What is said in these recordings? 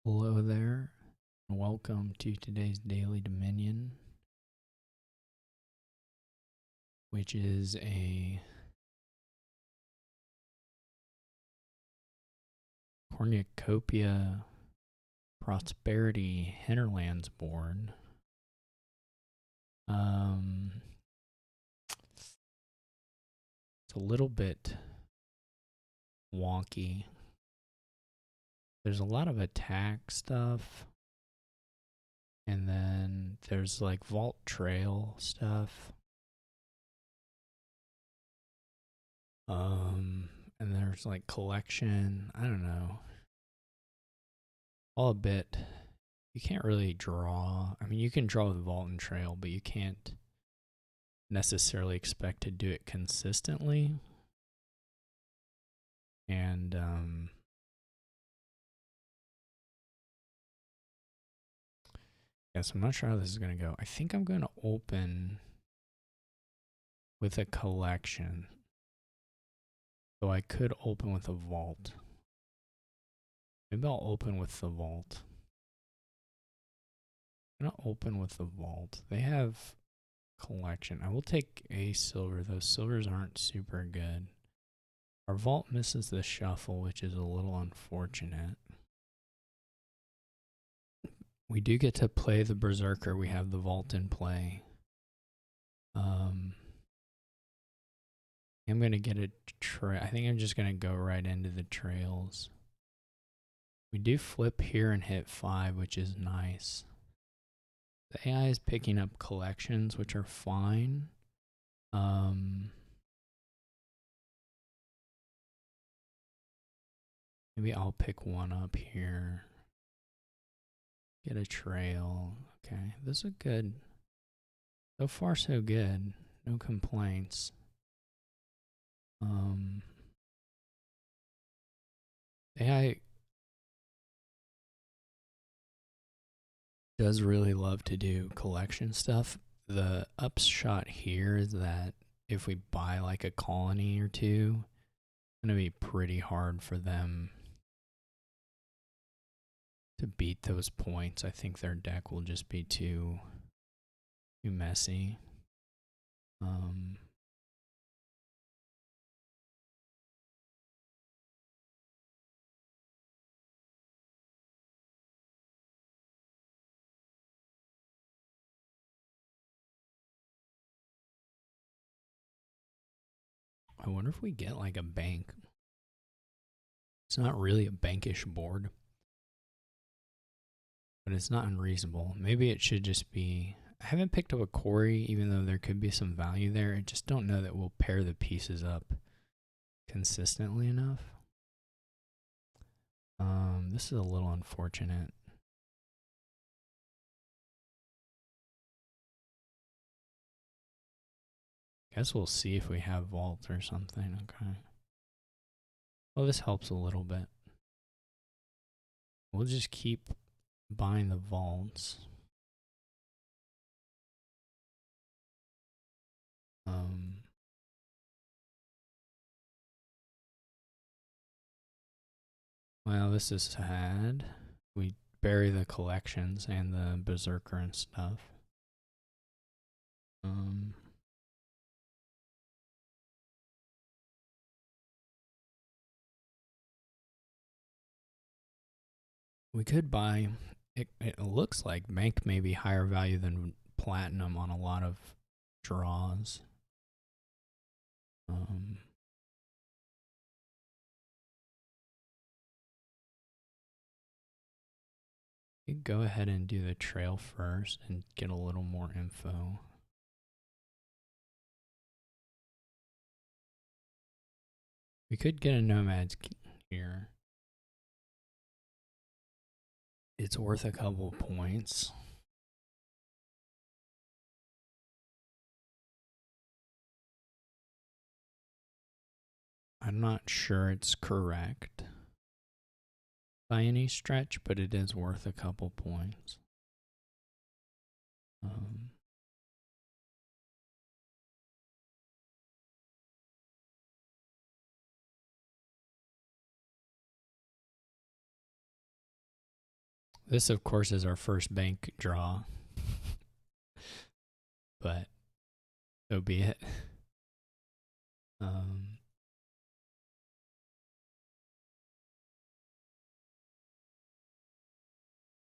Hello there, and welcome to today's Daily Dominion, which is a cornucopia prosperity hinterlands board. It's a little bit wonky. There's a lot of attack stuff, and then there's like vault trail stuff. And there's like collection. I don't know. All a bit. You can't really draw. I mean, you can draw with vault and trail, but you can't necessarily expect to do it consistently. And yes, I'm not sure how this is going to go. I think I'm going to open with a collection. So I could open with a vault. Maybe I'll open with the vault. I'm going to open with the vault. They have collection. I will take a silver. Those silvers aren't super good. Our vault misses the shuffle, which is a little unfortunate. We do get to play the Berserker. We have the vault in play. I'm going to get a trail. I think I'm just going to go right into the trails. We do flip here and hit 5, which is nice. The AI is picking up collections, which are fine. Maybe I'll pick one up here. Get a trail. Okay, this is good. So far, so good. No complaints. AI does really love to do collection stuff. The upshot here is that if we buy like a colony or two, it's going to be pretty hard for them to beat those points. I think their deck will just be too messy. I wonder if we get like a bank. It's not really a bankish board, but it's not unreasonable. Maybe it should just be. I haven't picked up a quarry, even though there could be some value there. I just don't know that we'll pair the pieces up consistently enough. This is a little unfortunate. Guess we'll see if we have vault or something. Okay. Well, this helps a little bit. We'll just keep buying the vaults. Well, this is sad. We bury the collections and the berserker and stuff. We could buy. It looks like bank may be higher value than platinum on a lot of draws. You could go ahead and do the trail first and get a little more info. We could get a nomads here. It's worth a couple points. I'm not sure it's correct by any stretch, but it is worth a couple points. This of course is our first bank draw, but so be it.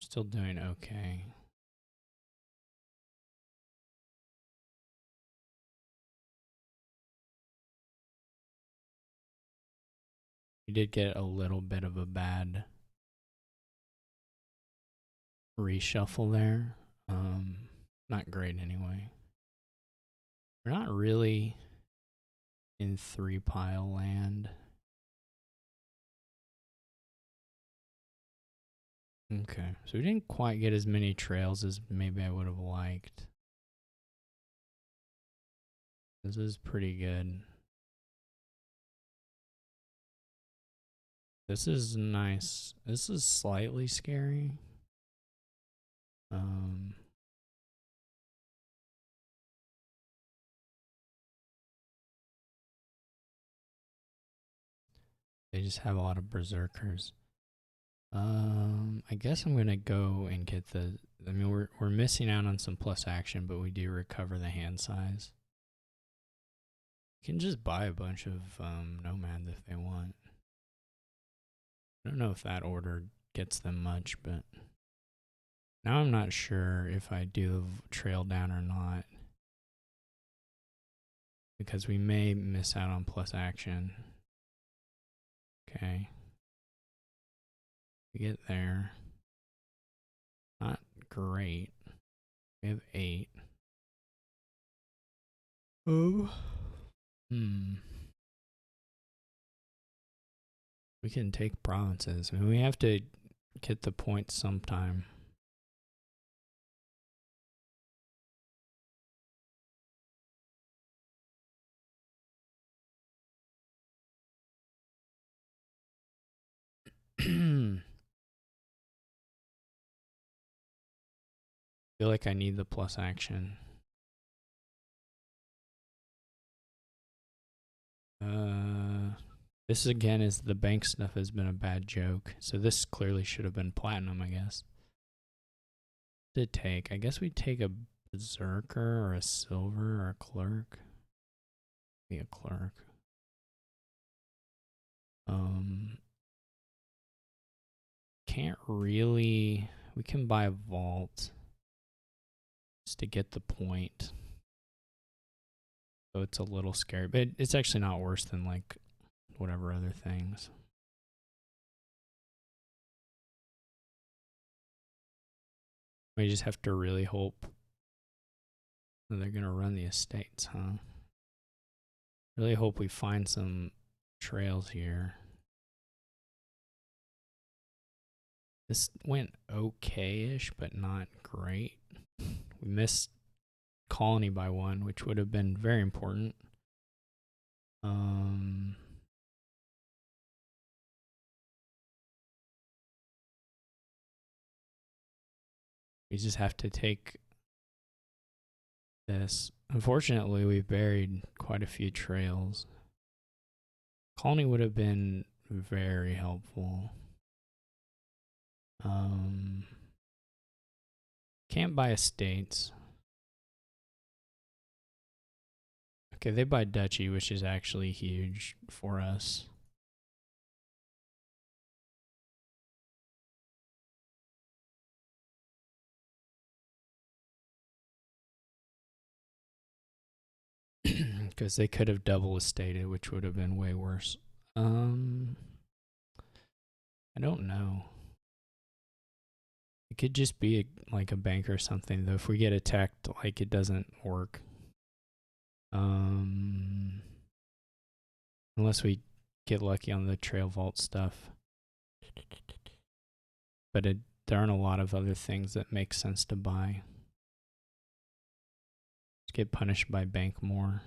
Still doing okay. We did get a little bit of a bad reshuffle there. Not great anyway. We're not really in 3-pile land. Okay, so we didn't quite get as many trails as maybe I would have liked. This is pretty good. This is nice. This is slightly scary. They just have a lot of berserkers. I guess I'm gonna go and get the. I mean, we're missing out on some plus action, but we do recover the hand size. You can just buy a bunch of nomads if they want. I don't know if that order gets them much, but now I'm not sure if I do trail down or not, because we may miss out on plus action. Okay. We get there. Not great. We have 8. Oh. We can take provinces. I mean, we have to get the points sometime. Feel like I need the plus action. This again is the bank stuff has been a bad joke. So this clearly should have been platinum, I guess. Did take? I guess we take a berserker or a silver or a clerk. Be a clerk. Can't really. We can buy a vault just to get the point. So it's a little scary, but it's actually not worse than like whatever other things. We just have to really hope that they're gonna run the estates, huh? Really hope we find some trails here. This went okay-ish, but not great. We missed colony by 1, which would have been very important. We just have to take this. Unfortunately, we've buried quite a few trails. Colony would have been very helpful. Can't buy estates. Okay, they buy duchy, which is actually huge for us. Because they could have double estated, which would have been way worse. I don't know. It could just be like a bank or something, though. If we get attacked, like, it doesn't work. Unless we get lucky on the trail vault stuff. But there aren't a lot of other things that make sense to buy. Just get punished by bank more.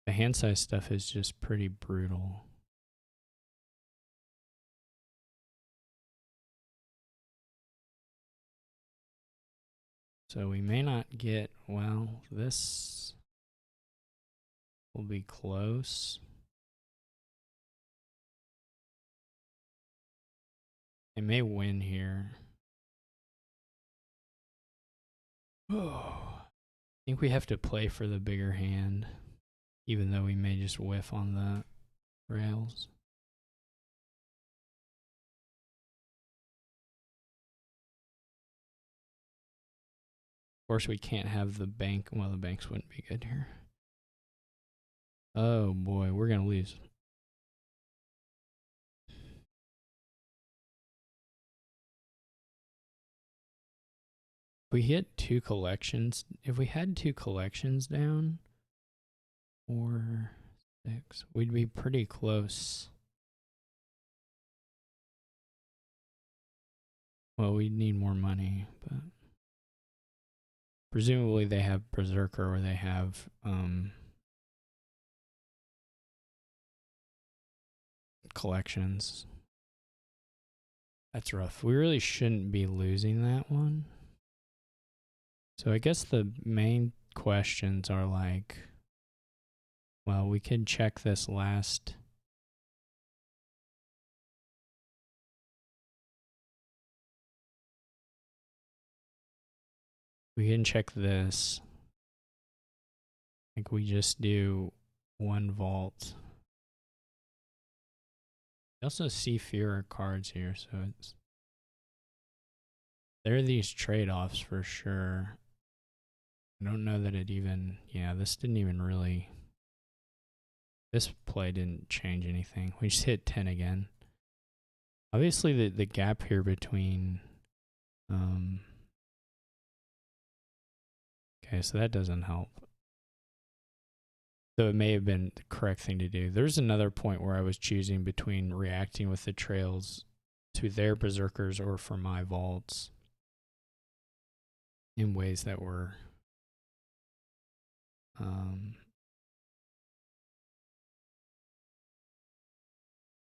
The hand size stuff is just pretty brutal. So we may not get, well, this will be close. They may win here. Oh, I think we have to play for the bigger hand, even though we may just whiff on the rails. Of course, we can't have the bank. Well, the banks wouldn't be good here. Oh boy, we're gonna lose. We hit 2 collections. If we had 2 collections down, 4, 6, we'd be pretty close. Well, we'd need more money, but presumably they have Berserker or they have collections. That's rough. We really shouldn't be losing that one. So I guess the main questions are like, well, we could check this last. We can check this. Like we just do 1 vault. You also see fewer cards here, so it's there are these trade-offs for sure. I don't know that it even, yeah, this didn't even really, this play didn't change anything. We just hit 10 again. Obviously the gap here between, okay, so that doesn't help. So it may have been the correct thing to do. There's another point where I was choosing between reacting with the trails to their berserkers or for my vaults in ways that were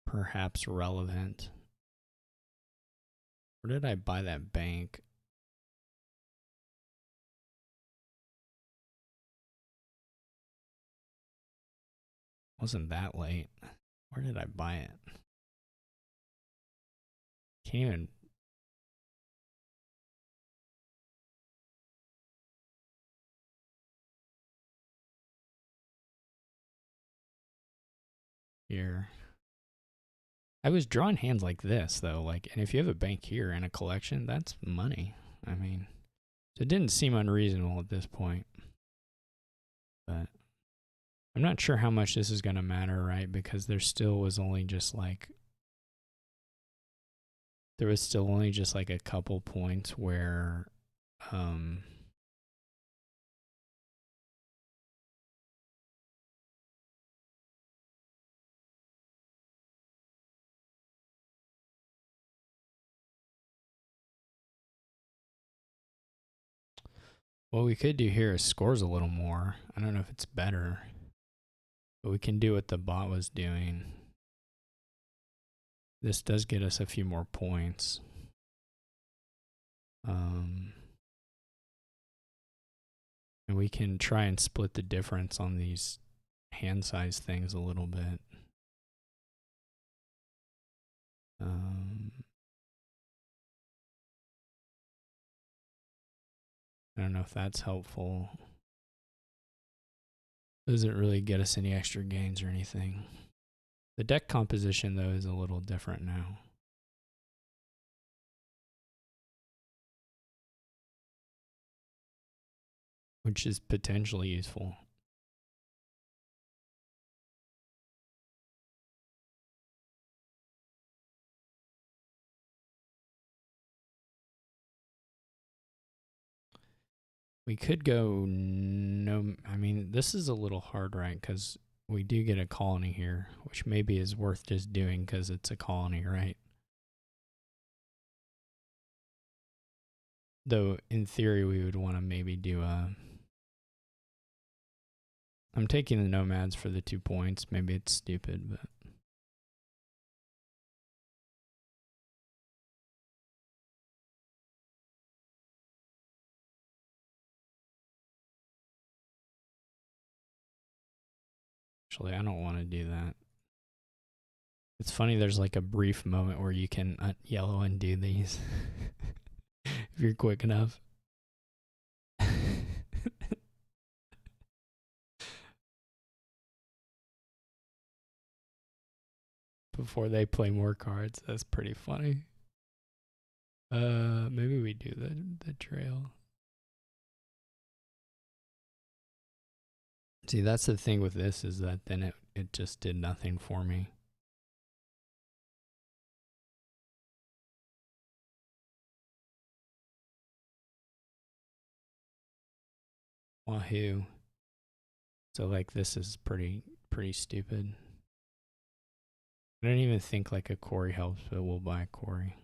perhaps relevant. Where did I buy that bank? Wasn't that late. Where did I buy it? Can't even. Here. I was drawing hands like this though, like, and if you have a bank here and a collection, that's money. I mean, so it didn't seem unreasonable at this point. But I'm not sure how much this is going to matter, right? Because there still was only just like, there was still only just like a couple points where, what we could do here is scores a little more. I don't know if it's better, but we can do what the bot was doing. This does get us a few more points. And we can try and split the difference on these hand size things a little bit. I don't know if that's helpful. Doesn't really get us any extra gains or anything. The deck composition, though, is a little different now. Which is potentially useful. We could go no. I mean, this is a little hard, right? Because we do get a colony here, which maybe is worth just doing because it's a colony, right? Though, in theory, we would want to maybe do a... I'm taking the nomads for the 2 points. Maybe it's stupid, but... Actually, I don't want to do that. It's funny, there's like a brief moment where you can yellow undo these if you're quick enough. Before they play more cards. That's pretty funny. Maybe we do the trail. See, that's the thing with this, is that then it just did nothing for me. Wahoo. So like this is pretty stupid. I don't even think like a Corey helps, but we'll buy a Corey.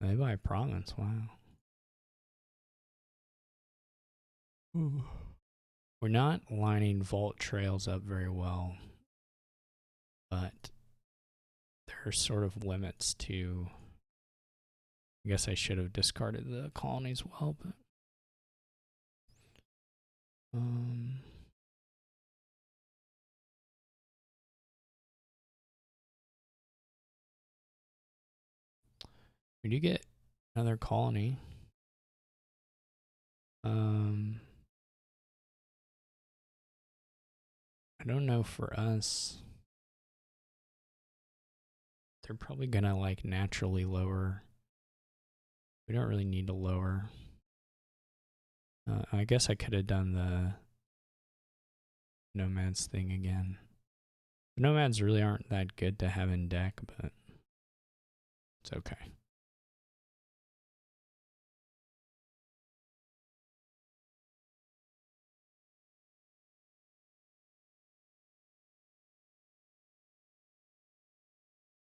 They buy Province, wow. Ooh. We're not lining vault trails up very well, but there are sort of limits to. I guess I should have discarded the colonies well, but we do get another colony. I don't know for us. They're probably gonna like naturally lower. We don't really need to lower. I guess I could have done the Nomads thing again. The Nomads really aren't that good to have in deck, but it's okay.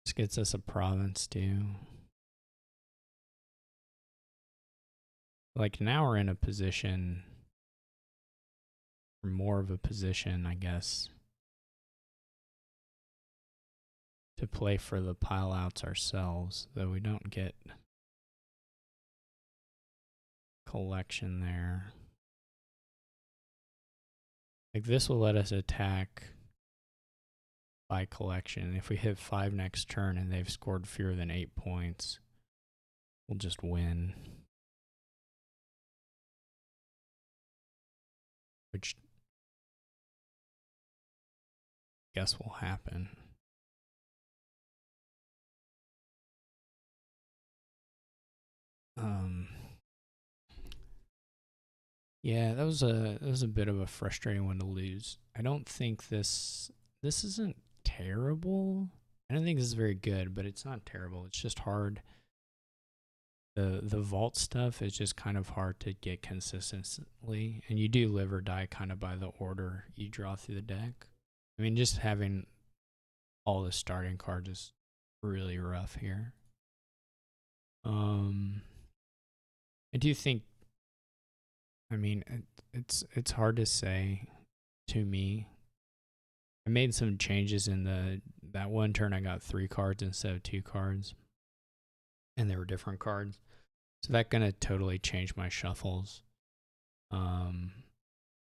This gets us a province too. Like now we're in a position, or more of a position, I guess, to play for the pile outs ourselves, though we don't get collection there. Like this will let us attack by collection. If we hit 5 next turn and they've scored fewer than 8 points, we'll just win. Which I guess will happen. Yeah, that was a bit of a frustrating one to lose. I don't think this isn't terrible. I don't think this is very good, but it's not terrible. It's just hard. The vault stuff is just kind of hard to get consistently, and you do live or die kind of by the order you draw through the deck. I mean, just having all the starting cards is really rough here. I do think. I mean, it's hard to say. To me, I made some changes in that one turn. I got 3 cards instead of 2 cards, and they were different cards. So that gonna totally change my shuffles.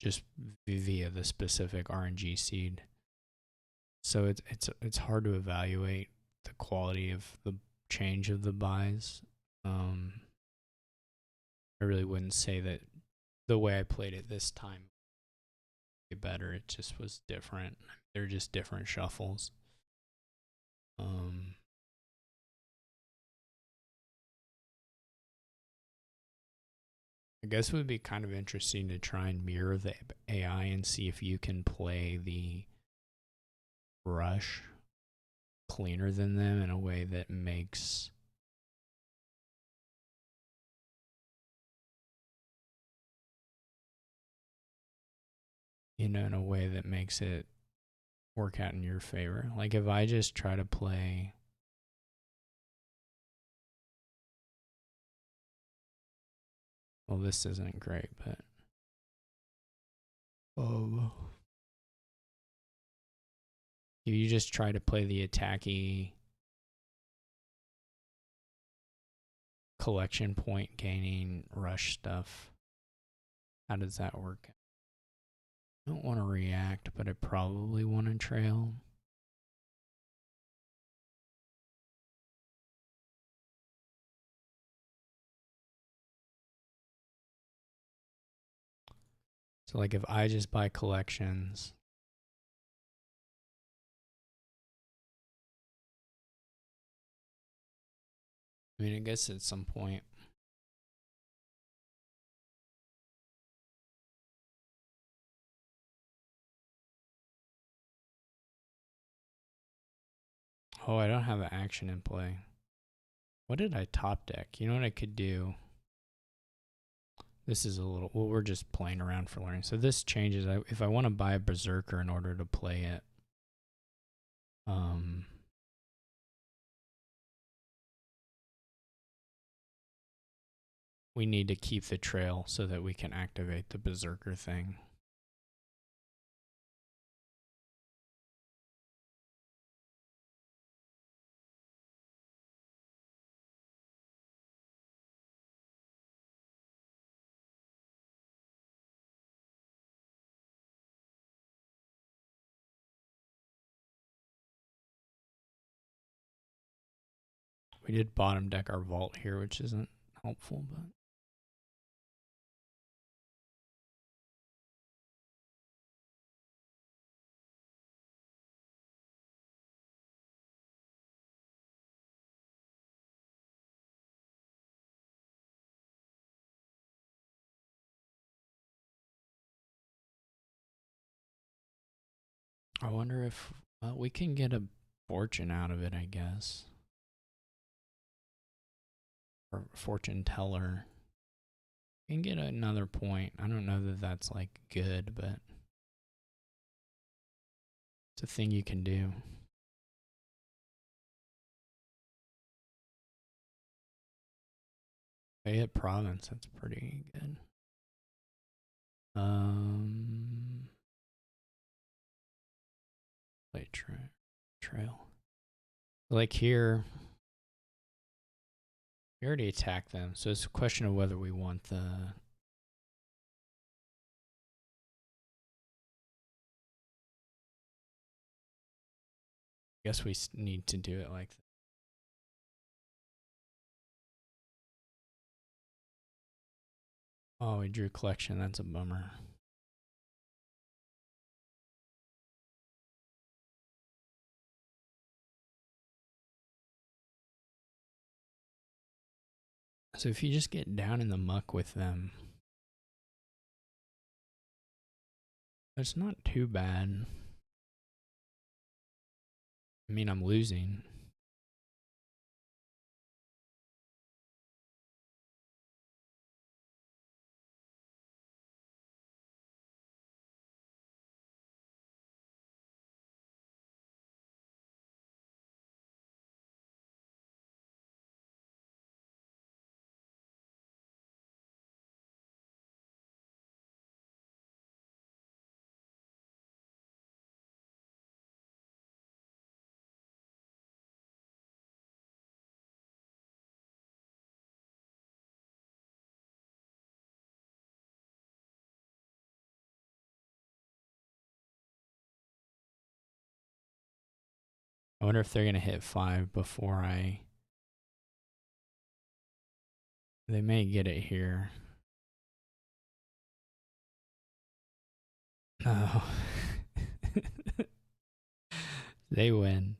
Just via the specific RNG seed. So it's hard to evaluate the quality of the change of the buys. I really wouldn't say that the way I played it this time was better. It just was different. They're just different shuffles. I guess it would be kind of interesting to try and mirror the AI and see if you can play the rush cleaner than them in a way that makes in a way that makes it work out in your favor. Like if I just try to play well, this isn't great, but if you just try to play the attacky collection point gaining rush stuff, how does that work? don't want to react, but I probably want to trail. So like if I just buy collections, I mean, I guess at some point. Oh, I don't have an action in play. What did I top deck? You know what I could do? This is a little, well, we're just playing around for learning. So this changes. If I want to buy a Berserker in order to play it, we need to keep the trail so that we can activate the Berserker thing. We did bottom deck our vault here, which isn't helpful, but I wonder if we can get a fortune out of it, I guess. Or fortune teller. We can get another point. I don't know that that's like good, but it's a thing you can do. Fayette Province, that's pretty good. Play trail. Like here, we already attacked them, so it's a question of whether we want the. I guess we need to do it like that. Oh, we drew collection. That's a bummer. So if you just get down in the muck with them, it's not too bad. I mean, I'm losing. I wonder if they're going to hit 5 before I. They may get it here. No. They win.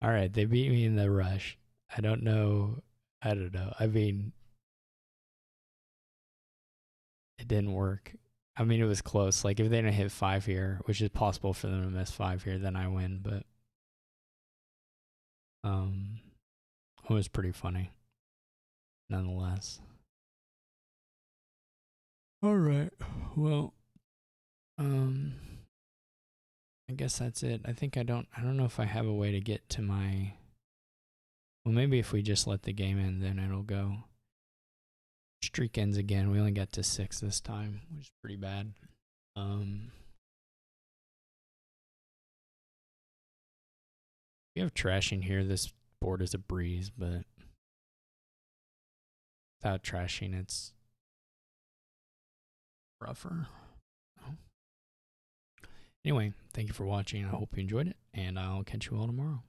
All right, they beat me in the rush. I don't know. I mean, it didn't work. I mean, it was close. Like, if they didn't hit 5 here, which is possible for them to miss 5 here, then I win. But it was pretty funny, nonetheless. All right. Well, I guess that's it. I think I don't know if I have a way to get to my. Well, maybe if we just let the game end, then it'll go. Streak ends again. We only got to 6 this time, which is pretty bad. We have trashing here. This board is a breeze, but without trashing, it's rougher. Anyway, thank you for watching. I hope you enjoyed it, and I'll catch you all tomorrow.